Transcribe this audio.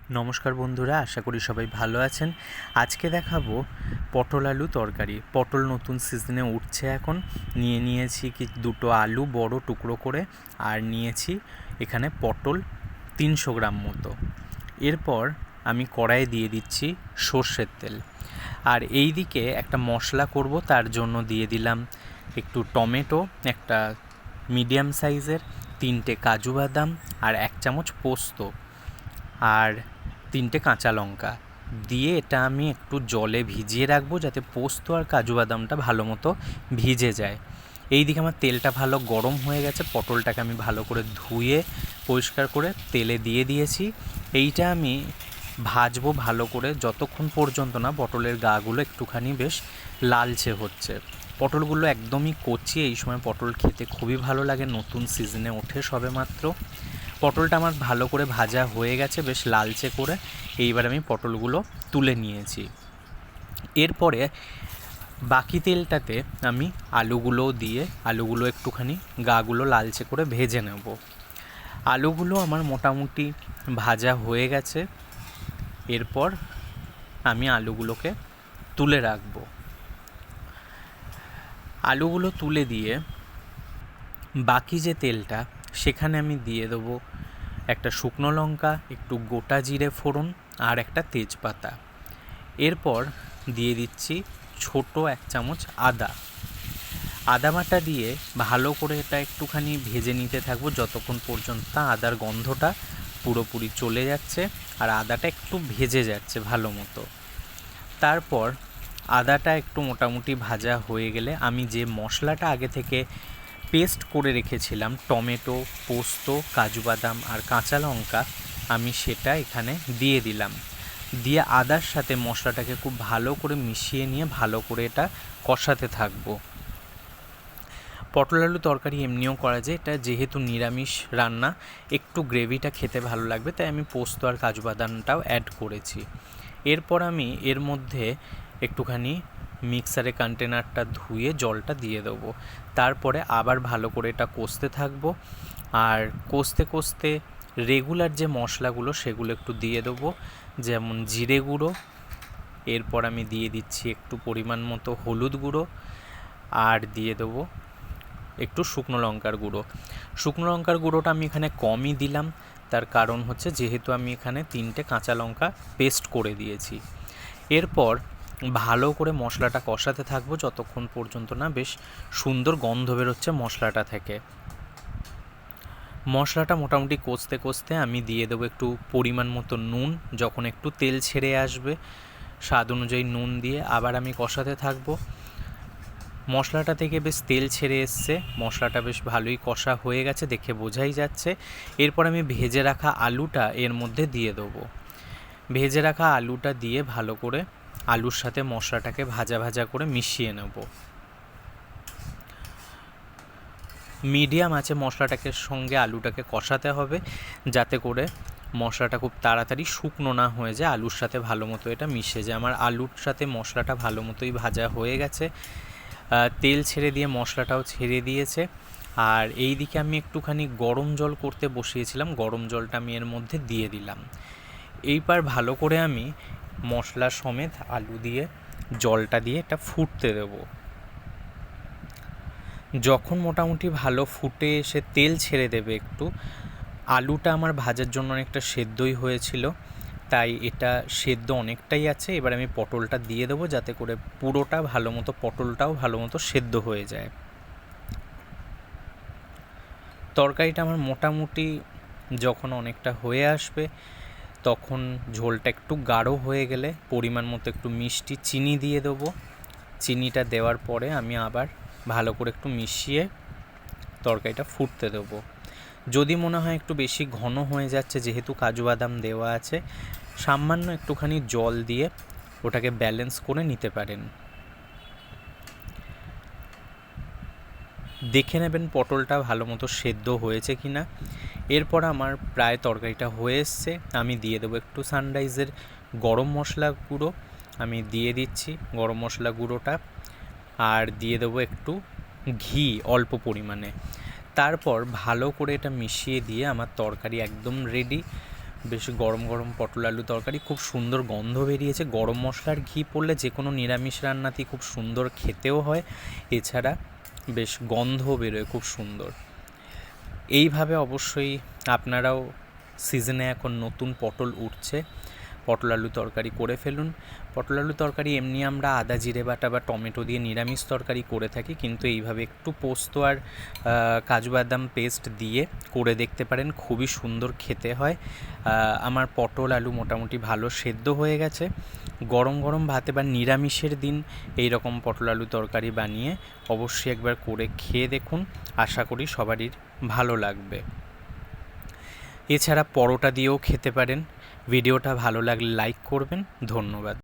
নমস্কার বন্ধুরা, আশা করি সবাই ভালো আছেন। আজকে দেখাবো পটল আলু তরকারি। পটল নতুন সিজনে উঠছে এখন। নিয়েছি কি দুটো আলু বড় টুকরো করে, আর নিয়েছি এখানে পটল 300 গ্রাম মতো। এরপর আমি কড়াইয়ে দিয়ে দিচ্ছি সর্ষের তেল। আর এই দিকে একটা মশলা করব, তার জন্য দিয়ে দিলাম একটু টমেটো, একটা মিডিয়াম সাইজের, 3টে কাজু বাদাম, আর 1 চামচ পোস্ত, আর 3টে কাঁচা লঙ্কা দিয়ে এটা আমি একটু জলে ভিজিয়ে রাখবো, যাতে পোস্ত আর কাজু বাদামটা ভালো মতো ভিজে যায়। এই দিকে আমার তেলটা ভালো গরম হয়ে গেছে, পটলটাকে আমি ভালো করে ধুয়ে পরিষ্কার করে তেলে দিয়ে দিয়েছি। এইটা আমি ভাজবো ভালো করে যতক্ষণ পর্যন্ত না পটলের গাগুলো একটুখানি বেশ লালচে হচ্ছে। পটলগুলো একদমই কচি, এই সময় পটল খেতে খুবই ভালো লাগে, নতুন সিজনে ওঠে সবে মাত্র। পটলটা আমার ভালো করে ভাজা হয়ে গেছে বেশ লালচে করে। এইবার আমি পটলগুলো তুলে নিয়েছি। এরপরে বাকি তেলটাতে আমি আলুগুলোও দিয়ে আলুগুলো একটুখানি গাগুলো লালচে করে ভেজে নেব। আলুগুলো আমার মোটামুটি ভাজা হয়ে গেছে। এরপর আমি আলুগুলোকে তুলে রাখবো। আলুগুলো তুলে দিয়ে বাকি যে তেলটা, সেখানে আমি দিয়ে দেবো একটা শুকনো লঙ্কা, একটু গোটা জিরে ফোড়ন, আর একটা তেজপাতা। এরপর দিয়ে দিচ্ছি ছোট 1 চামচ আদা বাটা দিয়ে ভালো করে এটা একটুখানি ভেজে নিতে থাকবো যতক্ষণ পর্যন্ত আদার গন্ধটা পুরোপুরি চলে যাচ্ছে আর আদাটা একটু ভেজে যাচ্ছে ভালো মতো। তারপর আদাটা একটু মোটামুটি ভাজা হয়ে গেলে আমি যে মশলাটা আগে থেকে পেস্ট করে রেখেছিলাম, টমেটো, পোস্ত, কাজু বাদাম আর কাঁচা লঙ্কা, আমি সেটা এখানে দিয়ে দিলাম। দিয়ে আদার সাথে মশলাটাকে খুব ভালো করে মিশিয়ে নিয়ে ভালো করে এটা কষাতে থাকবো। পটল আলু তরকারি এমনিও করা যায়, এটা যেহেতু নিরামিষ রান্না, একটু গ্রেভিটা খেতে ভালো লাগবে, তাই আমি পোস্ত আর কাজু বাদামটাও অ্যাড করেছি। এরপর আমি এর মধ্যে একটুখানি মিক্সারে কন্টেনারটা ধুয়ে জলটা দিয়ে দেবো। তারপরে আবার ভালো করে এটা কষতে থাকবো, আর কষতে কষতে রেগুলার যে মশলাগুলো সেগুলো একটু দিয়ে দেবো, যেমন জিরে গুঁড়ো। এরপর আমি দিয়ে দিচ্ছি একটু পরিমাণ মতো হলুদ গুঁড়ো, আর দিয়ে দেবো একটু শুকনো লঙ্কার গুঁড়ো। শুকনো লঙ্কার গুঁড়োটা আমি এখানে কমই দিলাম, তার কারণ হচ্ছে যেহেতু আমি এখানে 3টে কাঁচা লঙ্কা পেস্ট করে দিয়েছি। এরপর ভালো করে মশলাটা কষাতে থাকবো যতক্ষণ পর্যন্ত না বেশ সুন্দর গন্ধ বেরোচ্ছে মশলাটা থেকে। মশলাটা মোটামুটি কষতে কষতে আমি দিয়ে দেবো একটু পরিমাণ মতো নুন। যখন একটু তেল ছেড়ে আসবে, স্বাদ অনুযায়ী নুন দিয়ে আবার আমি কষাতে থাকবো। মশলাটা থেকে বেশ তেল ছেড়ে এসছে, মশলাটা বেশ ভালোই কষা হয়ে গেছে, দেখে বোঝাই যাচ্ছে। এরপর আমি ভেজে রাখা আলুটা এর মধ্যে দিয়ে দেবো। ভেজে রাখা আলুটা দিয়ে ভালো করে আলুর সাথে মশলাটাকে ভাজা ভাজা করে মিশিয়ে নেব। মিডিয়াম আছে মশলাটাকে সঙ্গে আলুটাকে কষাতে হবে, যাতে করে মশলাটা খুব তাড়াতাড়ি শুকনো না হয়ে যায়, আলুর সাথে ভালো মতো এটা মিশে যায়। আমার আলুর সাথে মশলাটা ভালো মতোই ভাজা হয়ে গেছে, তেল ছেড়ে দিয়ে মশলাটাও ছেড়ে দিয়েছে। আর এই দিকে আমি একটুখানি গরম জল করতে বসিয়েছিলাম, গরম জলটা আমি এর মধ্যে দিয়ে দিলাম। এইবার ভালো করে আমি মশলা সমেত আলু দিয়ে জলটা দিয়ে এটা ফুটতে দেব। যখন মোটামুটি ভালো ফুটে এসে তেল ছেড়ে দেবে একটু, আলুটা আমার ভাজার জন্য অনেকটা সেদ্ধই হয়েছিল, তাই এটা সেদ্ধ অনেকটাই আছে। এবার আমি পটলটা দিয়ে দেবো, যাতে করে পুরোটা ভালো মতো পটলটাও ভালো মতো সেদ্ধ হয়ে যায়। তরকারিটা আমার মোটামুটি যখন অনেকটা হয়ে আসবে, তখন ঝোলটা একটু গাঢ় হয়ে গেলে পরিমাণ মতো একটু মিষ্টি চিনি দিয়ে দেবো। চিনিটা দেওয়ার পরে আমি আবার ভালো করে একটু মিশিয়ে তরকারিটা ফুটতে দেবো। যদি মনে হয় একটু বেশি ঘন হয়ে যাচ্ছে, যেহেতু কাজু বাদাম দেওয়া আছে, সামান্য একটুখানি জল দিয়ে ওটাকে ব্যালেন্স করে নিতে পারেন। দেখে নেবেন পটলটা ভালো মতো সেদ্ধ হয়েছে কি না। এরপর আমার প্রায় তরকারিটা হয়ে এসছে, আমি দিয়ে দেবো একটু সানরাইজের গরম মশলা গুঁড়ো, আমি দিয়ে দিচ্ছি গরম মশলা গুঁড়োটা, আর দিয়ে দেবো একটু ঘি অল্প পরিমাণে। তারপর ভালো করে এটা মিশিয়ে দিয়ে আমার তরকারি একদম রেডি। বেশ গরম গরম পটল আলু তরকারি, খুব সুন্দর গন্ধ বেরিয়েছে। গরম মশলার ঘি পড়লে যে কোনো নিরামিষ রান্নাতেই খুব সুন্দর খেতেও হয়, এছাড়া বেশ গন্ধও বেরোয় খুব সুন্দর। এইভাবে অবশ্যই আপনারাও সিজনে এখন নতুন পটল উঠছে, পটল আলু তরকারি করে ফেলুন। পটল আলু তরকারি এমনি আমরা আদা জিরে বাটা বা টমেটো দিয়ে নিরামিষ তরকারি করে থাকি, কিন্তু এইভাবে একটু পোস্ত আর কাজু বাদাম পেস্ট দিয়ে করে দেখতে পারেন, খুবই সুন্দর খেতে হয়। আমার পটল আলু মোটামুটি ভালো সেদ্ধ হয়ে গেছে। গরম গরম ভাতে বা নিরামিষের দিন এই রকম পটল আলু তরকারি বানিয়ে অবশ্যই একবার করে খেয়ে দেখুন, আশা করি সবারই ভালো লাগবে। এছাড়া পরোটা দিয়েও খেতে পারেন। ভিডিওটা ভালো লাগলে লাইক করবেন। ধন্যবাদ।